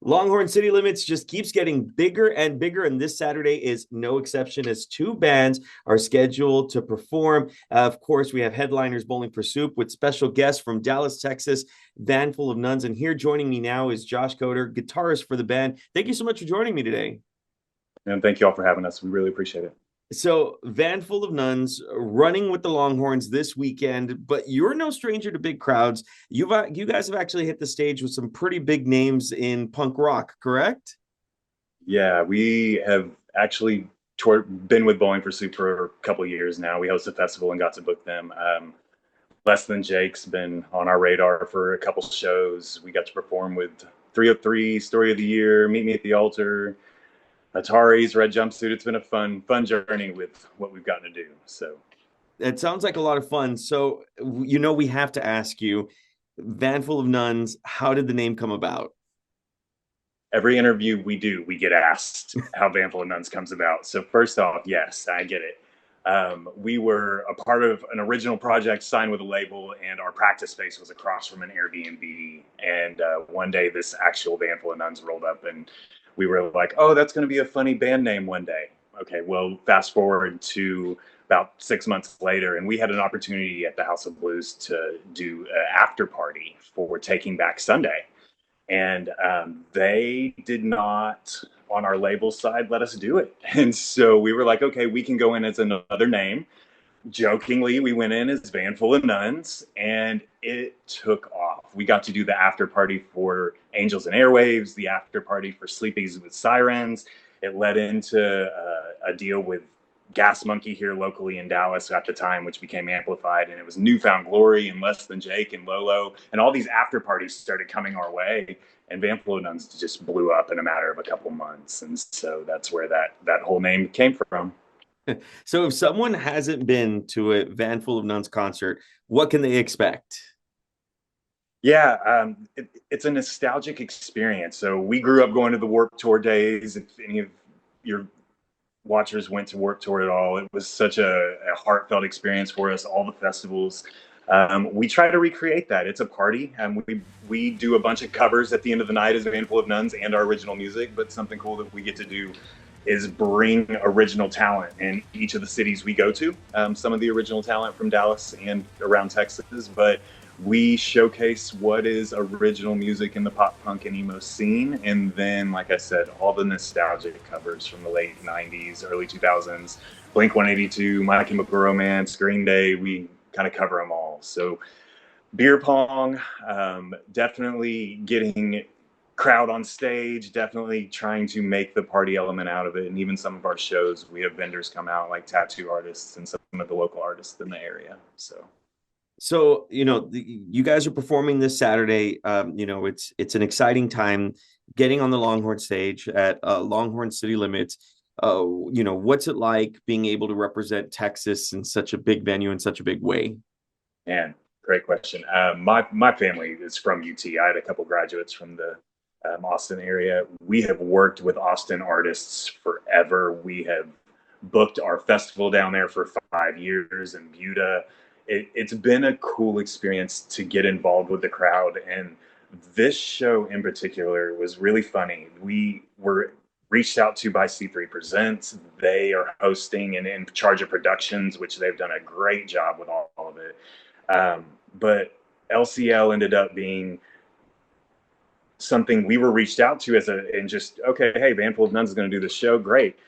Longhorn City Limits just keeps getting bigger and bigger, and this Saturday is no exception as two bands are scheduled to perform. Of course, we have headliners Bowling for Soup with special guests from Dallas, Texas, Van Full of Nuns. And here joining me now is Josh Coder, guitarist for the band. Thank you so much for joining me today. And thank you all for having us. We really appreciate it. So, Van Full of Nuns running with the Longhorns this weekend, but you're no stranger to big crowds. You guys have actually hit the stage with some pretty big names in punk rock, correct? Yeah, we have actually been with Bowling for Soup for a couple of years now. We host a festival and got to book them. Less Than Jake's been on our radar for a couple shows. We got to perform with 303, Story of the Year, Meet Me at the Altar, Atari's Red Jumpsuit. It's been a fun journey with what we've gotten to do. So It sounds like a lot of fun. So, we have to ask you, Van Full of Nuns, how did the name come about? every interview we do, we get asked how Van Full of Nuns comes about. So first off, yes, I get it. We were a part of an original project signed with a label, and our practice space was across from an Airbnb. And one day, this actual Van Full of Nuns rolled up, and we were like, "Oh, that's going to be a funny band name one day." Okay, well, fast forward to about 6 months later, and we had an opportunity at the House of Blues to do an after party for Taking Back Sunday, and they did not, on our label side, let us do it. And so we were like, okay, we can go in as another name. Jokingly, we went in as Van Full of Nuns, and it took off. We got to do the after party for Angels and Airwaves, the after party for Sleepies with Sirens. It led into a deal with Gas Monkey here locally in Dallas at the time, which became Amplified, and it was Newfound Glory and Less Than Jake and Lolo, and all these after parties started coming our way, and Van Full of Nuns just blew up in a matter of a couple months, and so that's where that whole name came from. So, if someone hasn't been to a Van Full of Nuns concert, what can they expect? Yeah, it's a nostalgic experience. So we grew up going to the Warped Tour days. If any of your watchers went to Warped Tour at all, it was such a heartfelt experience for us. All the festivals, we try to recreate that. It's a party, and we do a bunch of covers at the end of the night as a handful of nuns and our original music. But something cool that we get to do is bring original talent in each of the cities we go to. Some of the original talent from Dallas and around Texas, but we showcase what is original music in the pop punk and emo scene, and then, like I said, all the nostalgic covers from the late 90s, early 2000s, Blink 182, My Chemical Romance, Green Day. We kind of cover them all. So beer pong, definitely getting crowd on stage, definitely trying to make the party element out of it. And even some of our shows, we have vendors come out like tattoo artists and some of the local artists in the area. So So, you guys are performing this Saturday. It's an exciting time getting on the Longhorn stage at Longhorn City Limits. What's it like being able to represent Texas in such a big venue in such a big way? man, great question. My family is from UT. I had a couple graduates from the Austin area. We have worked with Austin artists forever. We have booked our festival down there for 5 years in Buda. It's been a cool experience to get involved with the crowd. And this show in particular was really funny. We were reached out to by C3 Presents. They are hosting and in charge of productions, which they've done a great job with all of it. But LCL ended up being something we were reached out to and just, okay, hey, Vanful of Nuns is going to do the show. Great.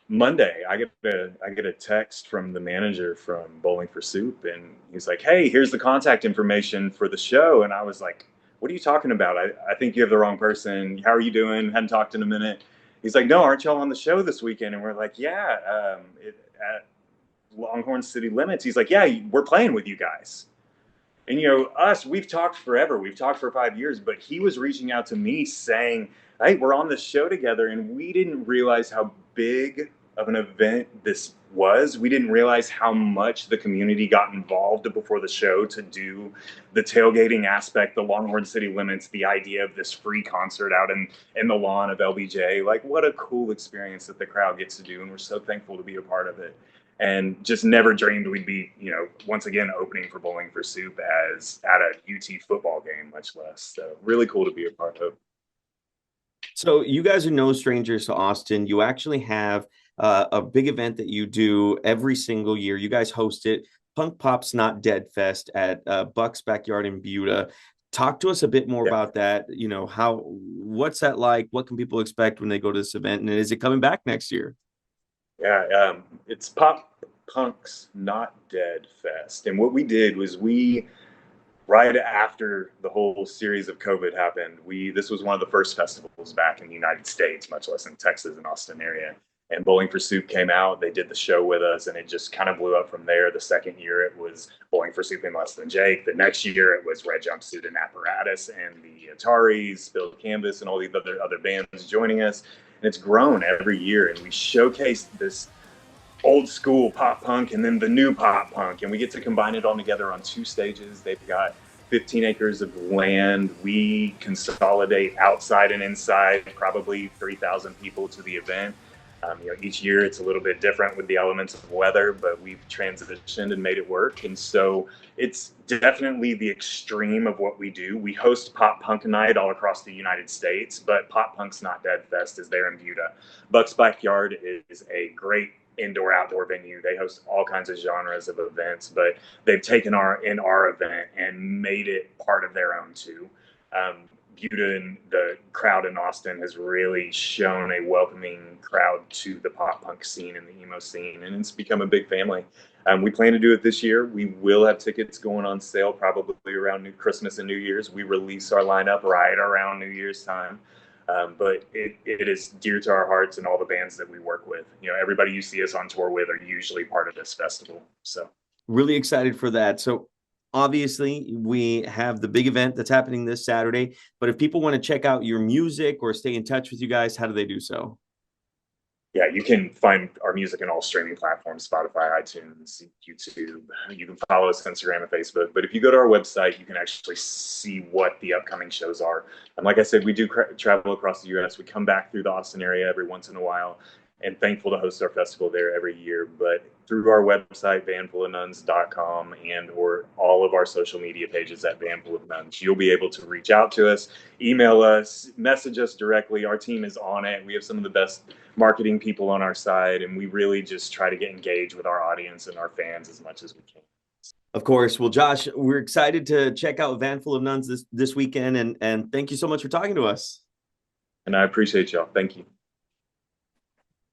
Monday, I get a text from the manager from Bowling for Soup, and he's like, "Hey, here's the contact information for the show." And I was like, "What are you talking about? I think you have the wrong person. How are you doing? Hadn't talked in a minute." He's like, "No, aren't y'all on the show this weekend?" And we're like, "Yeah, at Longhorn City Limits." He's like, "Yeah, we're playing with you guys." And us, we've talked forever. We've talked for 5 years, but he was reaching out to me saying, "Hey, we're on this show together," and we didn't realize how big of an event this was. We didn't realize how much the community got involved before the show to do the tailgating aspect, the Longhorn City Limits, the idea of this free concert out in the lawn of LBJ. Like, what a cool experience that the crowd gets to do, and we're so thankful to be a part of it. And just never dreamed we'd be, once again opening for Bowling for Soup as at a UT football game, much less. So really cool to be a part of. So you guys are no strangers to Austin. You actually have a big event that you do every single year. You guys host it, Punk Pop's Not Dead Fest at Buck's Backyard in Buda. Talk to us a bit more Yeah, about that. What's that like? What can people expect when they go to this event? And is it coming back next year? yeah. It's Pop Punk's Not Dead Fest, and what we did was we right after the whole series of COVID happened, we this was one of the first festivals back in the United States, much less in Texas and Austin area. And Bowling for Soup came out. They did the show with us, and it just kind of blew up from there. The second year, it was Bowling for Soup and Less Than Jake. The next year, it was Red Jumpsuit and Apparatus, and the Ataris, Spilled Canvas, and all these other bands joining us. And it's grown every year, and we showcased this old school pop punk and then the new pop punk, and we get to combine it all together on two stages. They've got 15 acres of land. We consolidate outside and inside probably 3,000 people to the event. Each year it's a little bit different with the elements of weather, but we've transitioned and made it work. And so it's definitely the extreme of what we do. We host Pop Punk Night all across the United States, but Pop Punk's Not Dead Fest is there in Buda. Buck's Backyard is a great indoor outdoor venue. They host all kinds of genres of events, but they've taken our event and made it part of their own too. Buda and the crowd in Austin has really shown a welcoming crowd to the pop punk scene and the emo scene, and it's become a big family. We plan to do it this year. We will have tickets going on sale probably around Christmas and New Year's. We release our lineup right around New Year's time. But it is dear to our hearts and all the bands that we work with. Everybody you see us on tour with are usually part of this festival. So Really excited for that. So obviously we have the big event that's happening this Saturday, but if people want to check out your music or stay in touch with you guys, how do they do so? yeah, you can find our music in all streaming platforms, Spotify, iTunes, YouTube. You can follow us on Instagram and Facebook. But if you go to our website, you can actually see what the upcoming shows are. And like I said, we do travel across the U.S. We come back through the Austin area every once in a while, and thankful to host our festival there every year. But through our website, vanfulofnuns.com, and or all of our social media pages at Vanful of Nuns, you'll be able to reach out to us, email us, message us directly. Our team is on it. We have some of the best marketing people on our side, and we really just try to get engaged with our audience and our fans as much as we can. Of course. Well, Josh, we're excited to check out Van Full of Nuns this weekend, and thank you so much for talking to us. And I appreciate y'all. Thank you.